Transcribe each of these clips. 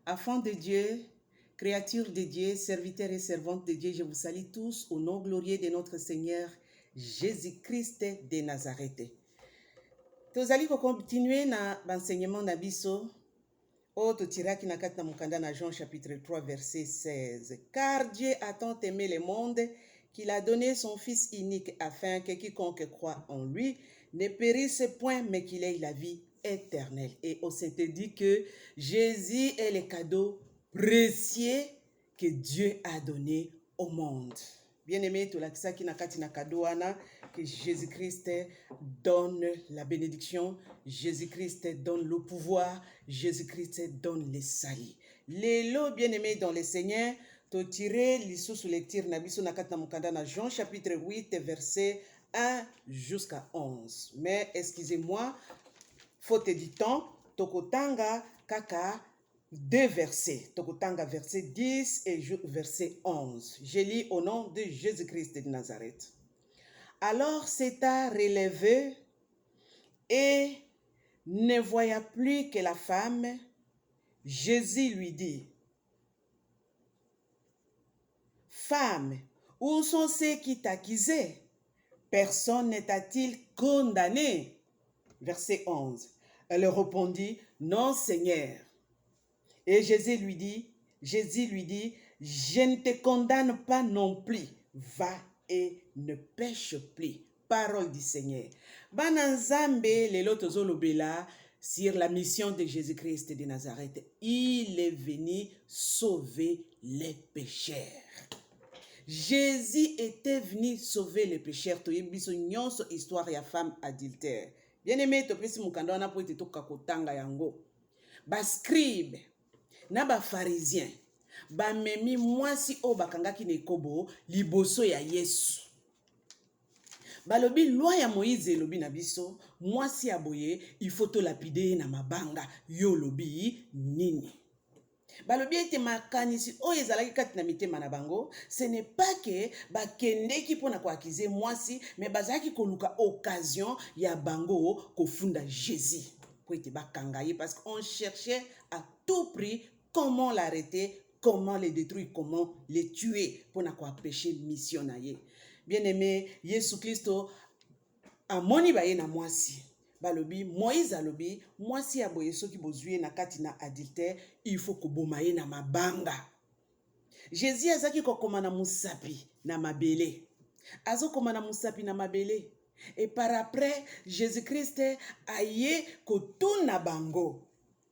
Enfants de Dieu, créatures de Dieu, serviteurs et servantes de Dieu, je vous salue tous au nom glorieux de notre Seigneur Jésus-Christ de Nazareth. Tozali continuer na l'enseignement na biso o totiraki na kati na mukanda na Jean chapitre 3 verset 16. Car Dieu a tant aimé le monde qu'il a donné son Fils unique afin que quiconque croit en lui ne périsse point mais qu'il ait la vie éternelle. Et on s'était dit que Jésus est le cadeau précieux que Dieu a donné au monde. Bien-aimé, tolakisaki na kati na cadeau wana que Jésus-Christ donne la bénédiction, Jésus-Christ donne le pouvoir, Jésus-Christ donne le salut. Lelo, bien-aimé dans le Seigneur, to tirer lisusu lecture na biso na kati na mukanda na Jean chapitre 8 verset 1 jusqu'à 11. Mais excusez-moi, faute du temps, tokotanga kaka deux versets. Tokotanga verset 10 et verset 11. Je lis au nom de Jésus-Christ de Nazareth. Alors s'étant relevé et ne voyant plus que la femme, Jésus lui dit, « Femme, où sont ceux qui t'accusaient? Personne ne t'a-t-il condamné? » Verset 11. Elle répondit, « Non, Seigneur. » Et Jésus lui dit, « Je ne te condamne pas non plus. Va et ne pêche plus. » Parole du Seigneur. Bananzambe lelo tozolobela sur la mission de Jésus-Christ de Nazareth. Il est venu sauver les pécheurs. Jésus était venu sauver les pécheurs. Toyebiso nyonso histoire ya femme adultère. Bien-aimé, topesi mukanda wana po ete tokakotanga yango. Bascribe na bafarisien bamemi mwasi o bakangaki na ekobo liboso ya Yesu. Balobi loi ya Moïse elobi na biso mwasi ya boye il faut to lapide na mabanga yo lobi nini. Balobi ete makanisi oyo ezalaki kati na mitema na bango, ce n'est pas que bakendeki mpona koakize mwasi, mais bazalaki koluka occasion ya bango kofunda Jésus po ete bakanga ye, parce qu'on cherchait à tout prix comment l'arrêter, comment le détruire, comment le tuer mpona koapeshe mission na ye. Bien-aimé, Yesu Kristo amoni baye na mwasi. Balobi Moïse alobi mwasi ya boye soki bozwie na kati na adultère, il faut koboma ye na mabanga. Jésus azaki kokoma na musapi na mabele. Azokoma na musapi na mabele. Et par après, Jésus-Christ aye kotuna bango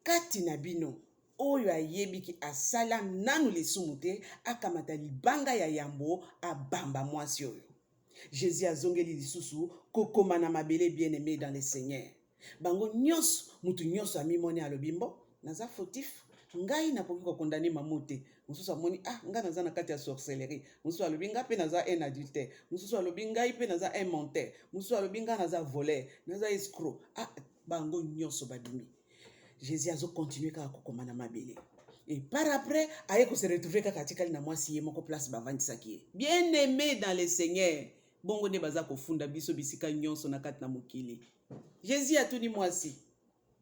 kati na bino. Oyo ayebi ki asala nanu lisumu te, akamata libanga ya yambo abamba mwasi oyo. Jésus azongeli lisusu kokoma na mabele bien-aimé dans le Seigneur. Bango nyonso mutu nyonso amimoni alobimbo naza fautif. Ngai nakoki kokondane mamote. Mususu amoni nga naza na kati ya sorcellerie. Mususu alobi nga pe naza un adultère. Mususu alobi ngai pe naza un menteur. Mususu alobi nga naza voleur, naza escroc. Bango nyonso babimi. Jésus azo continuer kaka kokoma na mabele. Et par après, aye ko se retrouver kaka tikali na mwasi ye moko place bavandisaki ye. Bien-aimé dans le Seigneur. Bongo ne baza kofunda biso bisika nyonso na kati na mokili. Jésus atuni mwasi.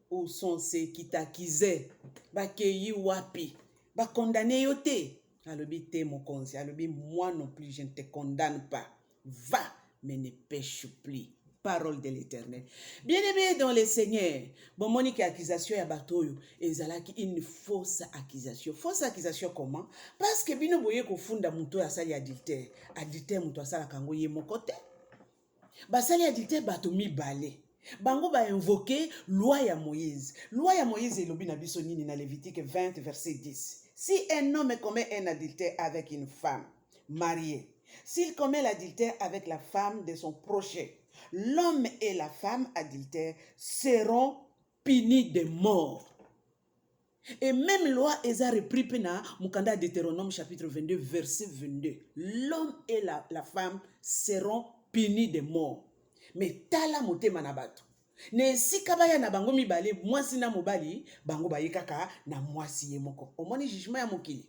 Où sont ceux qui t'accusaient? Bakeyi wapi? Ba condamné yo te? Alobi te mokonzi. Alobi moi non plus je ne te condamne pas. Va, mais ne pêche plus. Parole de l'Éternel. Bien-aimé dans le Seigneur, bon monique accusation ya batoyo ezalaki une fausse accusation. Fausse accusation comment? Parce que bino boye ko funda muto ya sali adultère. Adultère muto asala kango ye mokote. Ba sali adultère bato mibale. Bango ba invoquer loi ya Moïse. Loi ya Moïse elobi na biso nini na Lévitique 20 verset 10. Si un homme commet un adultère avec une femme mariée, s'il commet l'adultère avec la femme de son prochain, l'homme et la femme adultères seront punis de mort. Et même loi est repris pena mukanda Deutéronome chapitre 22 verset 22. L'homme et la femme seront punis de mort. Mais tala motema na bato. Ne sika baya na bango mibale mwasi na mobali bango baye kaka na mwasi ye moko. Omoni jugement ya mokili.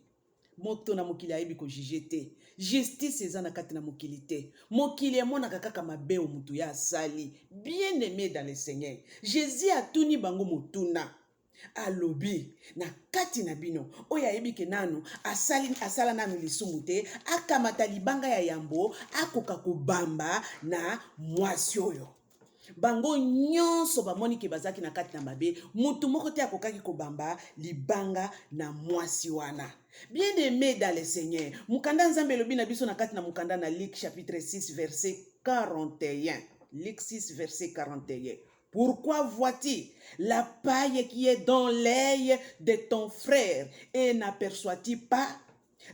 Moto na mokili ayebi ko juger te. Justice eza na kati na mokili te. Mokili emonaka kaka mabe o mutu ya sali. Bien-aimé dans le Seigneur. Jésus atuni bango motuna. alobi na kati na bino oyo ayebi ke nanu asala nanu lisumu te akamata libanga ya yambo akoka kobamba na mwasi oyo. Bango nyonso bamoni ke bazaki na kati na mabe mutu moko te akokaki kobamba libanga na mwasi wana. Bien aimé dans le Seigneur, mukanda nzambe lobi na biso na kati na mukanda na Luc chapitre 6 verset 41. Luc 6 verset 41. Pourquoi vois-tu la paille qui est dans l'œil de ton frère et n'aperçois-tu pas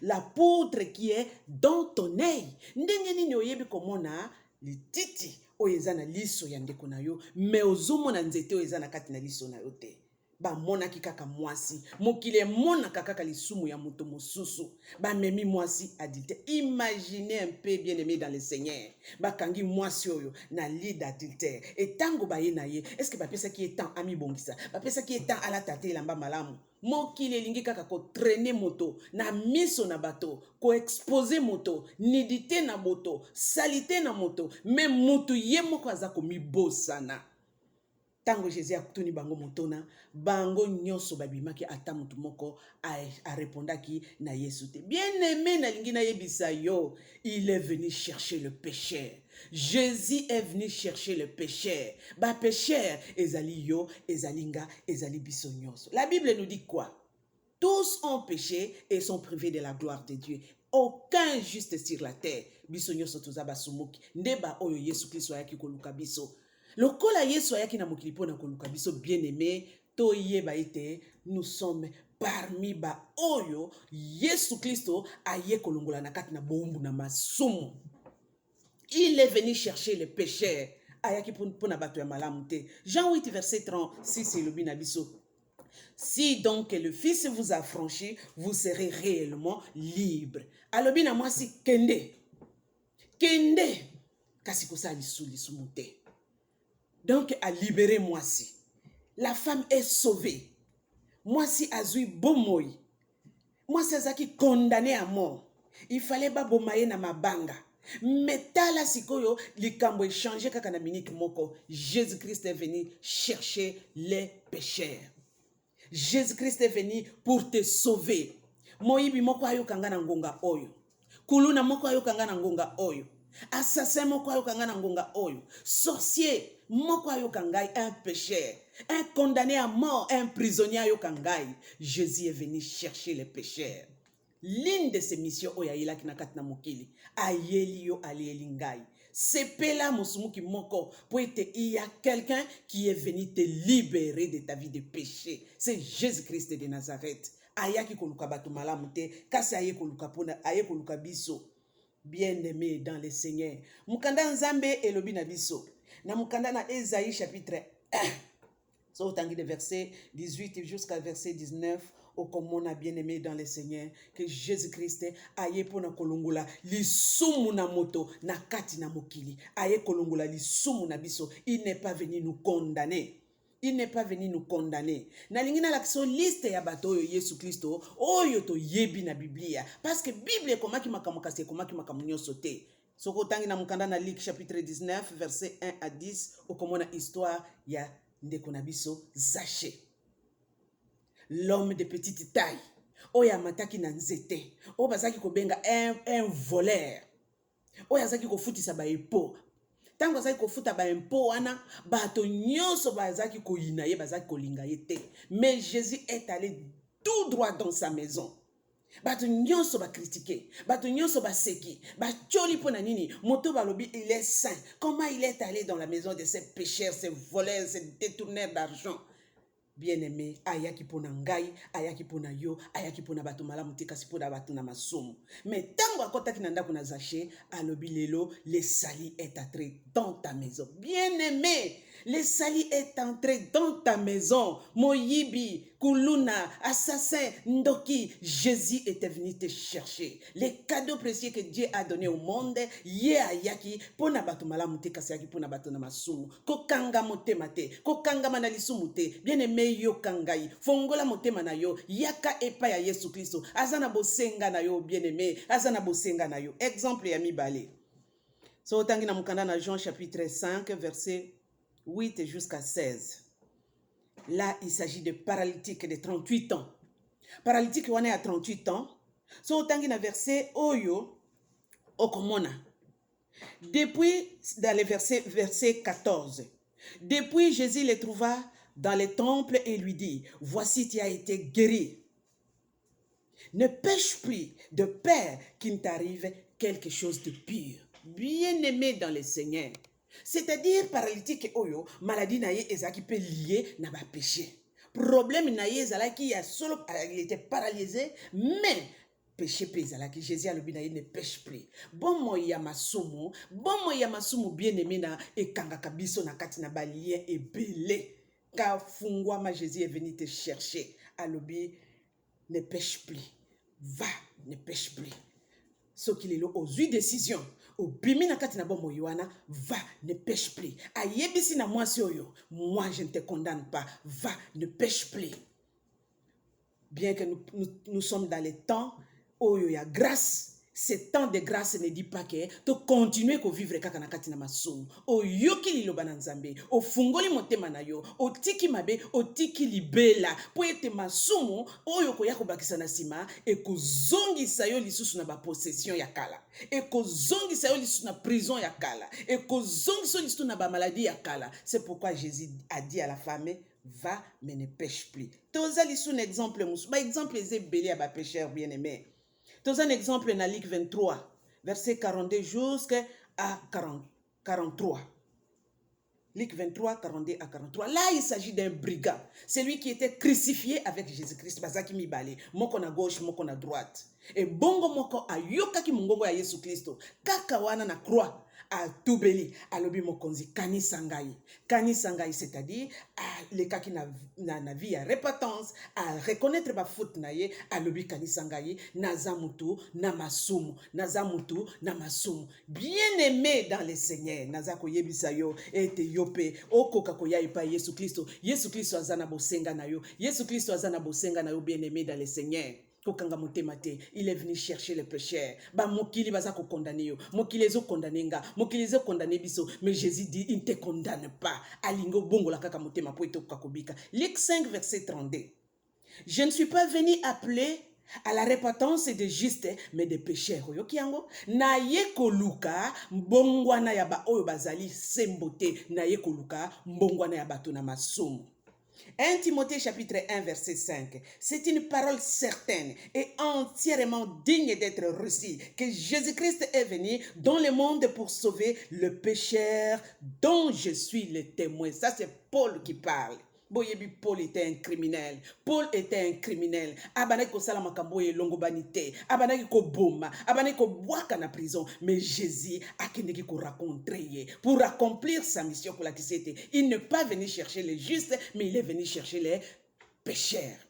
la poudre qui est dans ton œil? Ndenge nini oyebi komona lititi oyo eza na liso ya ndeko na yo me ozomona nzete oyo eza na kati na liso na yo te? Bamonaki kaka mwasi mokili emonaka kaka lisumu ya moto mosusu bamemi mwasi adulte. Imaginez un peu, bien aimé dans le Seigneur, bakangi mwasi oyo na lit d'adultère etango baye na ye est-ce que bapesaki ye temps amibongisa, bapesaki ye temps alata te elamba malamu? Mokili elingi kaka kotraîner moto na miso na bato, koexpose moto, nidité na moto, salité na moto, me mutu ye moko aza komibosana. Tango Jésus akutuni bango motona, bango nyonso babimaki ata mutu moko a répondaki na Yesu te. Bien aimé na lingi na yebisa yo, il est venu chercher le pécheur. Jésus est venu chercher le pécheur. Ba pécheur ezali yo, ezali nga, ezali biso nyonso. La Bible nous dit quoi? Tous ont péché et sont privés de la gloire de Dieu. Aucun juste sur la terre. Biso nyonso toza basumuki. Ndeba oyo Yesu Kristo ayaki koluka biso. Lokola Yesu ayaki na mokili pona koluka biso, bien aimé, to yeba ete nous sommes parmi ba oyo Yesu Kristo aye kolongola na kati na bombu na masumu. Il est venu chercher les pécheurs. Ayaki pona bato ya malamu te. Jean 8 verset 36 elobi na biso. Si donc le Fils vous a franchi, vous serez réellement libre. Alobi na mwasi kende. Kende. Kasi kosa lisumu te. Donc, à libérer Mwasi. La femme est sauvée. Mwasi a zui bomoi. Mwasi azaki condamné à mort. Il fallait pas bomaye na mabanga. Metala sikoyo likambo échangé kaka na minute moko. Jésus-Christ est venu chercher les pécheurs. Jésus-Christ est venu pour te sauver. Moyibi moko ayo kanga na ngonga oyo. Kuluna moko ayo kanga na ngonga oyo. Assassin moko ayo kanga na ngonga oyo. Sorcier moko ayo kangai, un pécheur, un condamné à mort, un prisonnier ayo kangai. Jésus est venu chercher les pécheurs. L'une de ces missions oya ilaki na katina mokili ayeli yo alieli ngai. Sepela musumuki moko pour être il y a quelqu'un qui est venu te libérer de ta vie de péché. C'est Jésus-Christ de Nazareth. Ayaki koluka batu malamu te, kasi aye koluka pona aye koluka biso. Bien-aimé dans le Seigneur. Mukanda nzambe elobi na biso. Na mukanda na Esaïe chapitre 1. So tangi de verset 18 jusqu'à verset 19. Au komona bien-aimé dans le Seigneur. Que Jésus-Christ aye pona kolongola lisumu na moto na kati na mokili. Aye kolongola lisumu na biso. Il n'est pas venu nous condamner. Il n'est pas venu nous condamner. Na lingi na lakso liste ya bato oyo Yesu Kristo oyo to yebi na Biblia. Parce que Bible komaki makambo kasi komaki makambo nyonso te. Soko tangi na mukanda na Luc chapitre 19 verset 1 à 10 okomona histoire ya ndeko na biso Zaché. L'homme de petite taille. Oya mataki na nzete. O bazaki kobenga un voleur. Oya zaki kofutisa ba epo. Tango azaki kofuta ba impo wana bato nyonso bazaki koyina ye bazaki kolinga ye te. Mais Jésus est allé tout droit dans sa maison. Bato nyonso ba critiquer, bato nyonso ba seki, ba tcholi pona nini, moto balobi il est saint. Comment il est allé dans la maison de ces pécheurs, ces voleurs, ces détourneurs d'argent? Bien-aimé, ayaki pona ngai, ayaki pona yo, ayaki pona bato malamu te kasi pona bato na masumu. Mais tango akotaki na ndako na Zaché, alobi lelo, le sali est entré dans ta maison. Bien-aimé, le sali est entré dans ta maison. Moyibi, Kuluna, assassin, Ndoki, Jésus était venu te chercher. Les cadeaux précieux que Dieu a donné au monde, ye ayaki pona bato malamu te kasi ayaki pona bato na masumu. Kokanga motema te, kokanga manalisumumu te. Bien-aimé yo kangai, fongola motema na yo, yaka epa ya Yesu Kristo. Azana bosenga na yo, bien-aimé, azana bosenga na yo. Exemple ya mibale. So tangi na mukanda na Jean chapitre 5 verset 8 jusqu'à 16. Là, il s'agit de paralytique de 38 ans. Paralytique, on est à 38 ans. So, autant qu'il a versé Oyo, Okomona. Depuis, dans le verset 14, depuis Jésus les trouva dans les temples et lui dit, voici tu as été guéri. Ne pêche plus de peur qu'il ne t'arrive quelque chose de pire. Bien-aimé dans le Seigneur. C'est-à-dire paralytique oyo, maladie naïe ezaki peut lier na ba péché. Problème naïe ezalaki ya solo, il était paralysé, mais péché pézalaki Jésus a le binaïe ne pêche plus. Bon moya masumu bien-aimé na ekanga kabiso na kati na ba lien ebele. Ka fungwa ma Jésus est venu te chercher. Alobi ne pêche plus. Va, ne pêche plus. Ce qu'il est là, aux décisions. Au bimi na kati na bomo yoana, va, ne pêche plus. Ayebisi na moi soyo, moi je ne te condamne pas. Va, ne pêche plus. Bien que nous sommes dans les temps où il y a grâce, ce temps de grâce ne dit pas que tu continues à vivre kaka na kati na masumu. O yoki li loba na nzambe, o fungoli motema na yo, o tiki mabe, o tiki libela. Po ete masumu, o yoko yako bakisa na sima, e ko zongi sayo lisusu na ba possession ya kala. E ko zongi sayo lisusu na prison ya kala. E ko zongi sayo lisusu na ba maladie ya kala. C'est pourquoi Jésus a dit à la femme, va, mais ne pêche plus. Toza lisu un exemple, ba exemple les belé à ba pécheur bien-aimé. Dans un exemple, dans Luc 23, verset 42 jusqu'à 43. Luc 23, 42 à 43. Là, il s'agit d'un brigand. C'est lui qui était crucifié avec Jésus-Christ. Bazaki mibale. Moko na gauche, moko na droite. Et bongo moko ayoka ki mungongo ya Yesu Kristo. Kaka wana na croix. A toubeli. Alobi mokonzi. Kani sangai. Kani sangai, c'est-à-dire, les cas qui na vie à repentance, à reconnaître ma faute naye, alobi kani sangai, nazamutu, namasumu, nazamutu, namasumu. Bien-aimé dans le Seigneur, nazako yebisayo, ete yope, oko kakoya ipa Yesu Christo, Yesu Christo azana bosenga na yo, Yesu Christo azana bosenga na yo, bien-aimé dans le Seigneur. Il est venu chercher les pécheurs. Ba mokili baza ko condamner yo. Mokili ezo condamner nga. Mokili ezo condamner biso. Mais Jésus dit, il ne te condamne pas. Alingo bongo la kaka motema po eto kakobika. Luc 5 verset 32. Je ne suis pas venu appeler à la repentance des justes, mais des pécheurs. Yokiango na ye koluka mbongwana ya ba oyo bazali sembote. Na ye koluka mbongwana ya bato na masumu. 1 Timothée chapitre 1 verset 5. C'est une parole certaine et entièrement digne d'être reçue que Jésus-Christ est venu dans le monde pour sauver le pécheur dont je suis le témoin. Ça c'est Paul qui parle. Boyebi Paul était un criminel. Paul était un criminel. Abanaki ko sala makambo ye longo banité. Abanaki ko boma. Abanaki ko boaka na prison. Mais Jésus a kendeki ko rencontrer pour accomplir sa mission pour la kisete. Il n'est pas venu chercher les justes, mais il est venu chercher les pécheurs.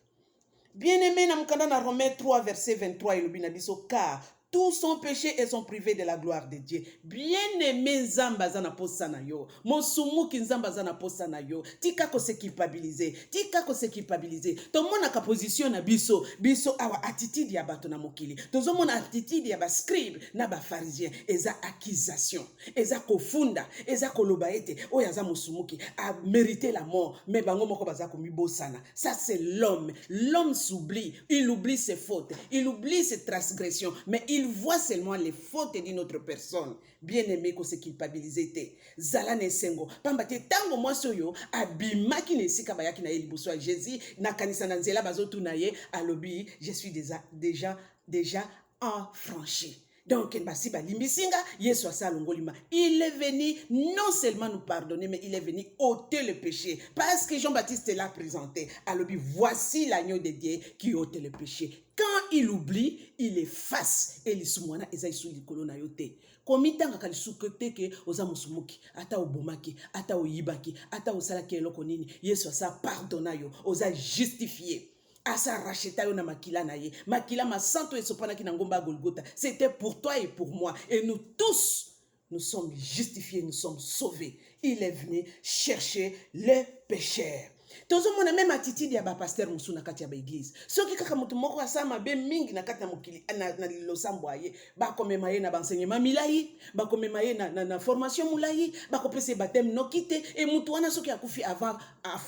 Bien-aimé na mukanda na Romains 3 verset 23 et le biso car tous sont péchés et sont privés de la gloire de Dieu. Bien-aimé Nzamba zana posana yo. Monsumuki Nzamba zana posana yo. Tika ko se culpabiliser. Tika ko se culpabiliser. To mona ka position na biso. Biso awa attitude ya bato na mokili. Tozo mona attitude ya ba scribe na ba pharisien. Eza accusation. Eza kofunda. Eza koloba ete. Oya za monsumuki a mérité la mort. Mais bango moko baza ko mibosana. Ça c'est l'homme. L'homme s'oublie. Il oublie ses fautes. Il oublie ses transgressions. Mais il voit seulement les fautes d'une autre personne. Bien-aimé ko se culpabiliser. Zala ne sengo. Pambate tango moi soyo abimaki ne sika bayaki na elibuso Jésus na kanisa na nzela bazotu na ye alobi je suis déjà enfranchi. Donc, il est venu non seulement nous pardonner, mais il est venu ôter le péché. Parce que Jean-Baptiste l'a présenté. Alors, voici l'agneau de Dieu qui ôte le péché. Quand il oublie, il efface. Et les soumouana, ils aillent sous les colonnes. Komitanga kalisukote ke oza musumuki ata obomaki ata oyibaki ata osalaki eloko nini Yesu sa pardonna yo oza justifié. Asa racheta yo na makila na ye. Makila masanto esopana ki na ngomba Golgotha. C'était pour toi et pour moi. Et nous tous, nous sommes justifiés, nous sommes sauvés. Il est venu chercher les pécheurs. tozomona même attitude ya bapaster mosusu na kati ya baeglise soki kaka moto moko asala mabe mingi na kati na losambo ye bakomema ye na baenseignement milai bakomema ye na formation molai bakopesa ye bateme noki te e moto wana soki akufi avant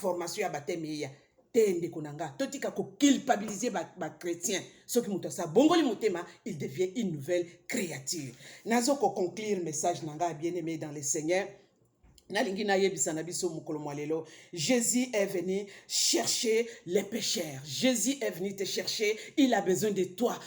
formation ya bateme eya te ndeko na nga totika koculpabilize bachrétien soki moto asa bongoli motema il devient une nouvelle créature. Nazo koconclure message na nga bien aimé dans le Seigneur. Jésus est venu chercher les pécheurs. Jésus est venu te chercher. Il a besoin de toi.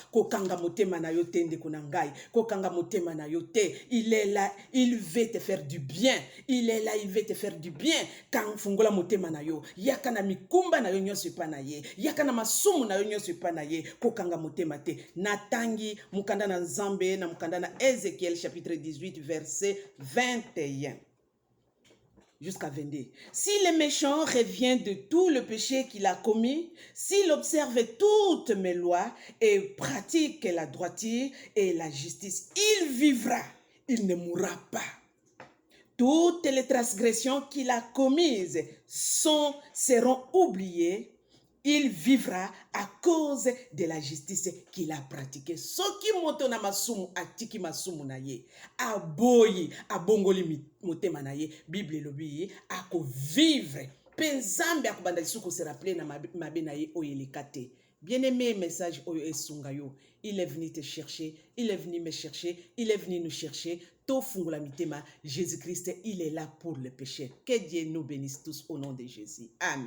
Il est là. Il veut te faire du bien. Il est là. Il veut te faire du bien. Quand fungola motema na yo, yakana mikumba na yo nyonso epa na ye, yakana masumu na yo nyonso epa na ye, kokanga motema te. Natangi mukanda na Nzambe na mukanda na Ézéchiel chapitre 18 verset 21. Jusqu'à 22. Si le méchant revient de tout le péché qu'il a commis, s'il observe toutes mes lois et pratique la droiture et la justice, il vivra, il ne mourra pas. Toutes les transgressions qu'il a commises seront oubliées. Il vivra à cause de la justice qu'il a pratiquée. Soki moto na masumu atiki masumu na ye, aboyi, abongoli motema na ye, Bible lobi ako vivre. Penzambe akubanda lisuko se rappeler na mabe na ye oyelikate. Bien-aimé message oyo esungayo. Il est venu te chercher, il est venu me chercher, il est venu nous chercher. Tofungula mitema, Jésus-Christ, il est là pour le péché. Que Dieu nous bénisse tous au nom de Jésus. Amen.